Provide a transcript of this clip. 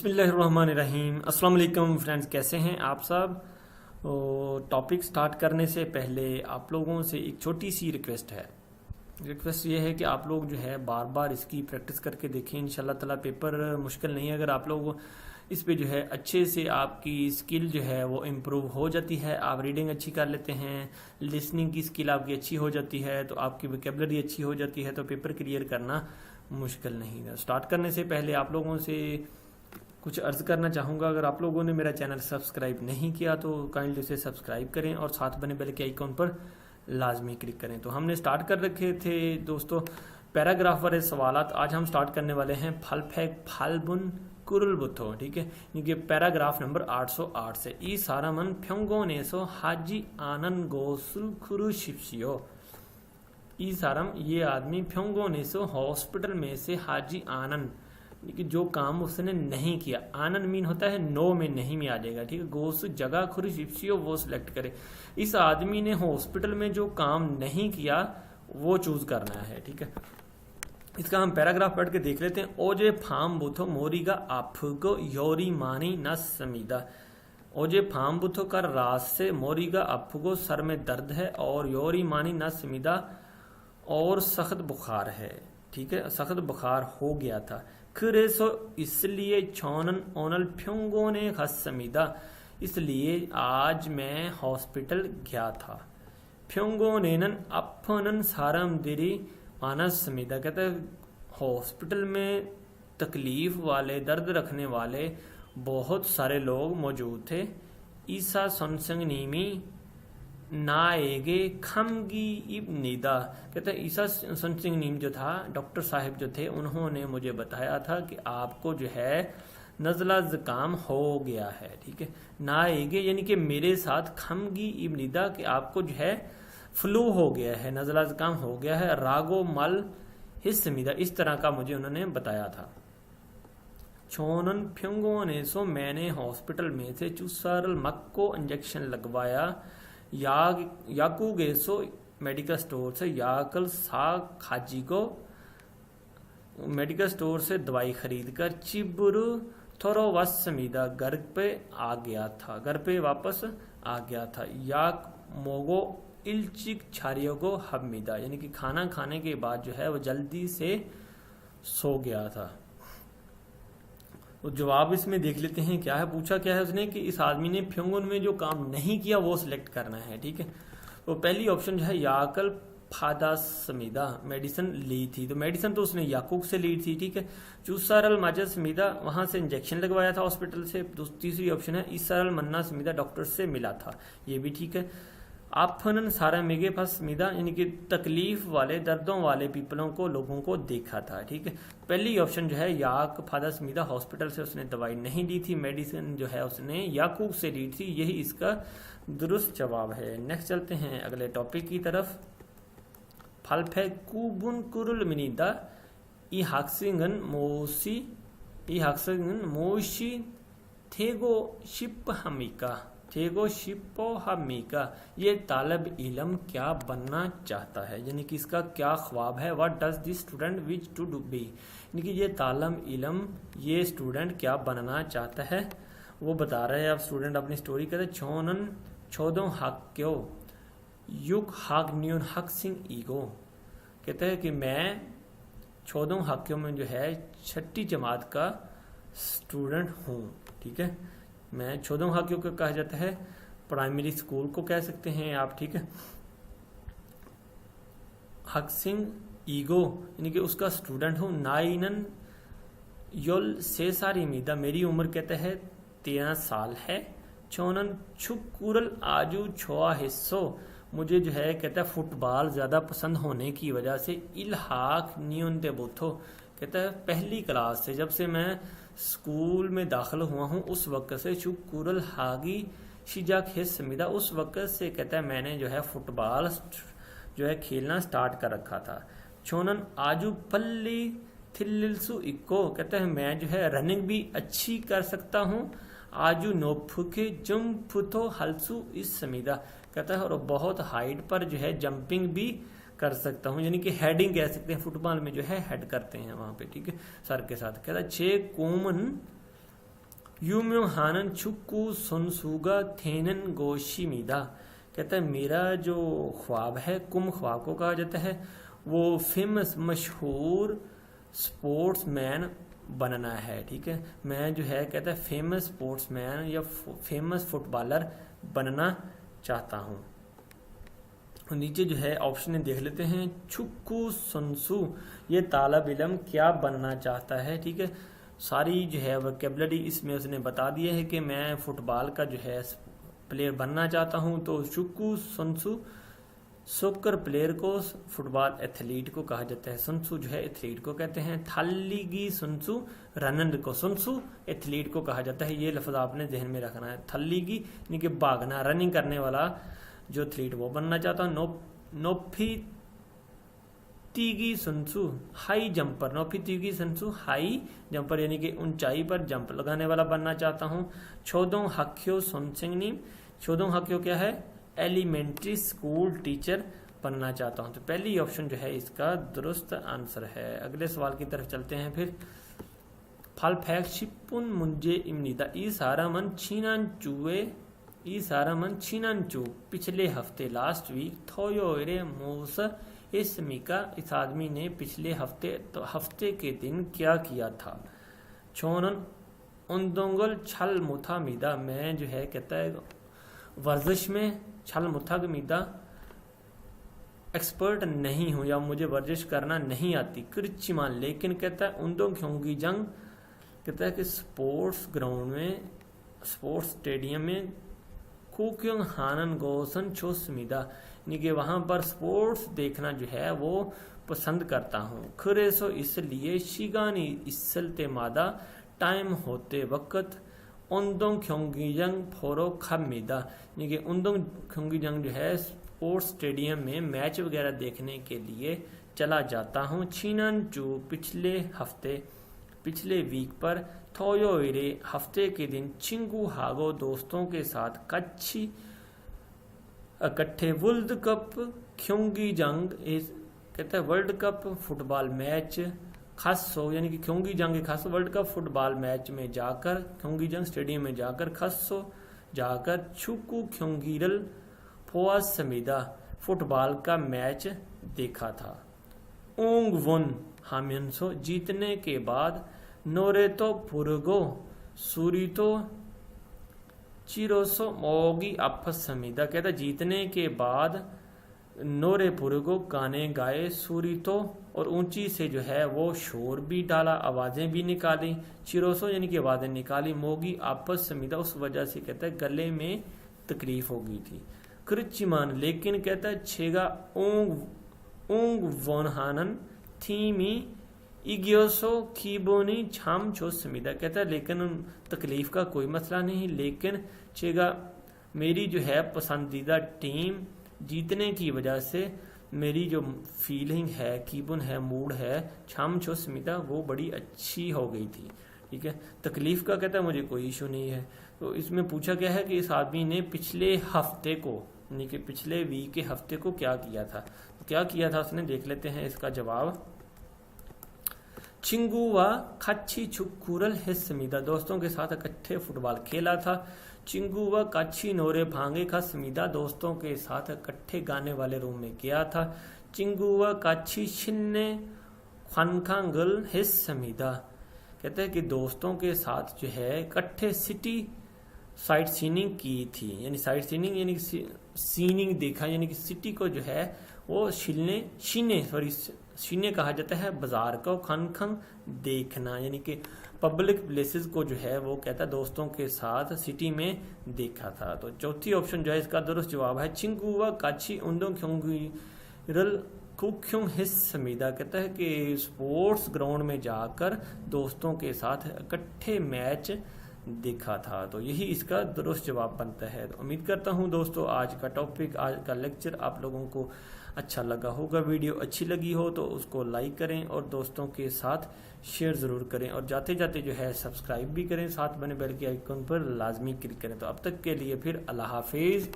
बिस्मिल्लाहिर्रहमानिर्रहीम। अस्सलाम वालेकुम फ्रेंड्स, कैसे हैं आप सब। टॉपिक स्टार्ट करने से पहले आप लोगों से एक छोटी सी रिक्वेस्ट है। रिक्वेस्ट ये है कि आप लोग जो है बार बार इसकी प्रैक्टिस करके देखें। इंशाल्लाह ताला पेपर मुश्किल नहीं है। अगर आप लोग इस पे जो है अच्छे से आपकी स्किल जो है वो इम्प्रूव हो जाती है, आप रीडिंग अच्छी कर लेते हैं, लिसनिंग की स्किल आपकी अच्छी हो जाती है, तो आपकी वोकेबलरी अच्छी हो जाती है, तो पेपर क्लियर करना मुश्किल नहीं है। स्टार्ट करने से पहले आप लोगों से कुछ अर्ज करना चाहूँगा। अगर आप लोगों ने मेरा चैनल सब्सक्राइब नहीं किया तो काइंडली उसे सब्सक्राइब करें और साथ बने बेल के आइकॉन पर लाजमी क्लिक करें। तो हमने स्टार्ट कर रखे थे दोस्तों पैराग्राफ वाले सवालात। आज हम स्टार्ट करने वाले हैं फल फैक फाल्बुन कुरुल बुथो। ठीक है, ये पैराग्राफ नंबर 808 से। ई सारा मन फ्योंगो ने सो हाजी आनंद गोसुल खुरु शिप्सियो। ई सारम ये आदमी फ्योंगो ने सो हॉस्पिटल में से हाजी आनंद कि जो काम उसने नहीं किया। आनंद मीन होता है नो में नहीं में आ जाएगा। ठीक है, गोस जगह खुरिश इप्सियो वो सिलेक्ट करे। इस आदमी ने हॉस्पिटल में जो काम नहीं किया वो चूज करना है। ठीक है, इसका हम पैराग्राफ पढ़ के देख लेते हैं। ओजे फाम बुथो मोरीगा आपगो योरी मानी न समीदा। ओजे फाम बुथो कर रात से मोरीगा आपगो सर में दर्द है और योरी मानी न समीदा और सख्त बुखार है। ठीक है, सख्त बुखार हो गया था। खरे सो इसलिए छोनन ओनल फ्योंगो ने हसमीदा, इसलिए आज मैं हॉस्पिटल गया था। फ्योंगो नेनन अपनन सारम दिरी मानस समीदा। कहते हैं हॉस्पिटल में तकलीफ वाले दर्द रखने वाले बहुत सारे लोग मौजूद थे। ईसा सनसंग नीमी नाएगे खमगी इब्निदा। कहते हैं ईसा सनसिंह नीम जो था डॉक्टर साहब जो थे उन्होंने मुझे बताया था कि आपको जो है नज़ला ज़ुकाम हो गया है। ठीक है, नाएगे यानी कि मेरे साथ खमगी इब्निदा कि आपको जो है फ्लू हो गया है, नज़ला ज़ुकाम हो गया है। रागो मल हिस्समीदा इस तरह का मुझे उन्होंने बताया था। छोनन फ्योंगो ने सो मैंने हॉस्पिटल में से चुसारल मक्को इंजेक्शन लगवाया। याकू गेसो मेडिकल स्टोर से याकल साग खाजी को मेडिकल स्टोर से दवाई खरीद कर चिबुरु थोरो वसमीदा घर पे आ गया था, घर पे वापस आ गया था। याक मोगो इल्चिक छारियों को हमीदा यानी कि खाना खाने के बाद जो है वो जल्दी से सो गया था। तो जवाब इसमें देख लेते हैं क्या है। पूछा क्या है उसने कि इस आदमी ने फ्योंगन में जो काम नहीं किया वो सिलेक्ट करना है। ठीक है, तो पहली ऑप्शन जो है याकल फादा समीदा मेडिसिन ली थी, तो मेडिसिन तो उसने याकूक से ली थी। ठीक है, चूसारल माजा समीदा वहां से इंजेक्शन लगवाया था हॉस्पिटल से। तीसरी ऑप्शन है ईसारल मन्ना समीदा डॉक्टर से मिला था, ये भी ठीक है। आफनन सारा मेगे फसमीदा यानी कि तकलीफ वाले दर्दों वाले पीपलों को लोगों को देखा था। ठीक है, पहली ऑप्शन जो है याक फादा समीदा हॉस्पिटल से उसने दवाई नहीं ली थी, मेडिसिन जो है उसने याकूब से ली थी, यही इसका दुरुस्त जवाब है। नेक्स्ट चलते हैं अगले टॉपिक की तरफ। फलफे कुबुन कुरुल मिनीदा ई हाक्सिंगन मोशी थेगो शिप हमिका थेगो शिपो हमीका। ये तालब इलम क्या बनना चाहता है, यानी कि इसका क्या ख्वाब है। What does this student which to do B, यानी कि ये तालब इलम ये स्टूडेंट क्या बनना चाहता है वो बता रहे हैं। अब स्टूडेंट अपनी स्टोरी कहते छोनन छोदो हक क्यों युग हक न्यून हक सिंह ईगो। कहते हैं कि मैं छोदो हक्यों में जो है 6ठी जमात का स्टूडेंट हूँ। ठीक है, मैं छोदों हाकियों को कहा जाता है, प्राइमरी स्कूल को कह सकते हैं आप। ठीक है, हक सिंह ईगो यानी कि उसका स्टूडेंट हूँ। नाइनन योल से सारी मीदा मेरी उम्र कहते हैं 13 साल है। छोनन छुकुरल आजू छोआ हिस्सो मुझे जो है कहता है फुटबॉल ज्यादा पसंद होने की वजह से इल्हाक न्यून ते बुथो। कहता है पहली क्लास से जब से मैं स्कूल में दाखिल हुआ हूँ उस वक्त से शुकुरल हागी शिजाक हिस्समीदा उस वक्त से कहता है मैंने जो है फुटबॉल जो है खेलना स्टार्ट कर रखा था। छोनन आजू पल्ली थिल्लिलसु इक्को कहता है मैं जो है रनिंग भी अच्छी कर सकता हूँ। आजू नोफुके जुम्फुतो हल्सु इस समीदा कहता है और बहुत हाइट पर जो है जंपिंग भी कर सकता हूँ, यानी कि हेडिंग कह सकते हैं, फुटबॉल में जो है हेड करते हैं वहां पे। ठीक है, सर के साथ। कहता है छे कोमन यूम्यो हानन छुक्कू सुनसुगा थेनन गोशीमिदा। कहता है मेरा जो ख्वाब है, कुम ख्वाब को कहा जाता है, वो फेमस मशहूर स्पोर्ट्समैन बनना है। ठीक है, मैं जो है कहता है फेमस स्पोर्ट्समैन या फेमस फुटबॉलर बनना चाहता हूँ। नीचे जो है ऑप्शन देख लेते हैं। छुक्कू सुनसु, ये तालब इलम क्या बनना चाहता है। ठीक है, सारी जो है वोकैबुलरी इसमें उसने बता दिया है कि मैं फुटबॉल का जो है प्लेयर बनना चाहता हूँ। तो छुक्कू सुनसु सोकर प्लेयर को, फुटबॉल एथलीट को कहा जाता है। सुनसु जो है एथलीट को कहते हैं। थल्लीगी सुनसु रनन को, सुनसु एथलीट को कहा जाता है। ये लफ्ज आपने ध्यान में रखना है। थल्लीगी यानी कि भागना, रनिंग करने वाला जो एथलीट वो बनना चाहता हूँ। नोफी तीगी सुनसु हाई जंपर, नोफी तीगी सुनसु हाई जंपर यानी कि ऊंचाई पर जंप लगाने वाला बनना चाहता हूँ। छोदों हक्यो सुनसिंगनी, छोदों हक्यो क्या है, एलिमेंट्री स्कूल टीचर बनना चाहता हूं। तो पहली ऑप्शन जो है इसका दुरुस्त आंसर है। अगले सवाल की तरफ चलते हैं। फिर फल फैक शिपुन मुंजे इमनीदा ई सारा मन छीनान चूए, ई सारा मन छीनान चू पिछले हफ्ते लास्ट वीक थोयोरे मोस इसमिका, इस आदमी ने पिछले हफ्ते के दिन क्या किया था। छोनन उन्दोंगल छल मुथा मीदा, मैं जो है कहता है वर्जिश में छल मुथग मीदा एक्सपर्ट नहीं हूं या मुझे वर्जिश करना नहीं आती। कृचिमान, लेकिन कहता है उन्दों ख्योंगी जंग, कहता है कि स्पोर्ट्स ग्राउंड में, स्पोर्ट्स स्टेडियम में कुक्योंग हानन गोसन छोसमीदा, यानी कि वहां पर स्पोर्ट्स देखना जो है वो पसंद करता हूँ। खुरेसो इसलिए शिगानी इसलते मादा टाइम होते वक्त उन्दों ख्योंगीजंग फोरो खमीदा, यानी कि उन्दों ख्योंगीजंग जो है स्पोर्ट्स स्टेडियम में मैच वगैरह देखने के लिए चला जाता हूँ। छीनन चू पिछले वीक पर, थोयोइरे हफ्ते के दिन, चिंगू हागो दोस्तों के साथ, कच्छी इकट्ठे, वर्ल्ड कप ख्योंगीजंग कहता है वर्ल्ड कप फुटबॉल मैच खासो, यानी कि ख्योंगी जंग खासो वर्ल्ड कप फुटबॉल मैच में जाकर, ख्योंगी जंग स्टेडियम में जाकर, खासो जाकर, छुकू ख्योंगीरल फोआस समीदा फुटबॉल का मैच देखा था। ऊंग वन हामियंसो जीतने के बाद, नोरेतो पुरगो सूरीतो चिरोसो मोगी अफस समीदा, कहता जीतने के बाद नोरे पुरगो गाने गाए, सूरीतो और ऊंची से जो है वो शोर भी डाला, आवाजें भी निकाली, चिरोसो यानी कि आवाजें निकाली, मोगी आपस समीदा उस वजह से कहता है गले में तकलीफ हो गई थी। कृचिमान, लेकिन कहता है छेगा ऊंग वोनहानन थीमी इगियोसो खीबोनी छाम छो समीदा, कहता है लेकिन तकलीफ का कोई मसला नहीं, लेकिन छेगा मेरी जो है पसंदीदा टीम जीतने की वजह से मेरी जो फीलिंग है, कीबुन है, मूड है, छाम छो स्मिता वो बड़ी अच्छी हो गई थी। ठीक है, तकलीफ का कहता है मुझे कोई इशू नहीं है। तो इसमें पूछा गया है कि इस आदमी ने पिछले हफ्ते को, यानी कि पिछले वीक के हफ्ते को क्या किया था। तो क्या किया था उसने, देख लेते हैं इसका जवाब। चिंगुआ खच्छी छुक्कुरल हिस्समीदा, दोस्तों के साथ इकट्ठे फुटबॉल खेला था। चिंगुआ काछी नोरे भांगे का समीदा, दोस्तों के साथ इकट्ठे गाने वाले रूम में गया था। चिंगुआ काछी छिन्ने खनखांगल हिस समीदा, कहते हैं कि दोस्तों के साथ जो है इकट्ठे सिटी साइट सीनिंग की थी, यानी साइट सीनिंग यानी सीनिंग देखा, यानी कि सिटी को जो है वो शीने कहा जाता है बाजार को, खनखंग देखना यानी कि पब्लिक प्लेसेस को जो है वो कहता है दोस्तों के साथ सिटी में देखा था। तो चौथी ऑप्शन जो है इसका दुरुस्त जवाब है चिंगुआ काची उन्दों ख्योंगिरल कुक्यों हिस समीदा, कहता है कि स्पोर्ट्स ग्राउंड में जाकर दोस्तों के साथ इकट्ठे मैच देखा था। तो यही इसका दुरुस्त जवाब बनता है। तो उम्मीद करता हूं दोस्तों आज का टॉपिक, आज का लेक्चर आप लोगों को अच्छा लगा होगा। वीडियो अच्छी लगी हो तो उसको लाइक करें और दोस्तों के साथ शेयर ज़रूर करें, और जाते जाते जो है सब्सक्राइब भी करें, साथ बने बेल के आइकन पर लाजमी क्लिक करें। तो अब तक के लिए फिर अल्लाह हाफिज़।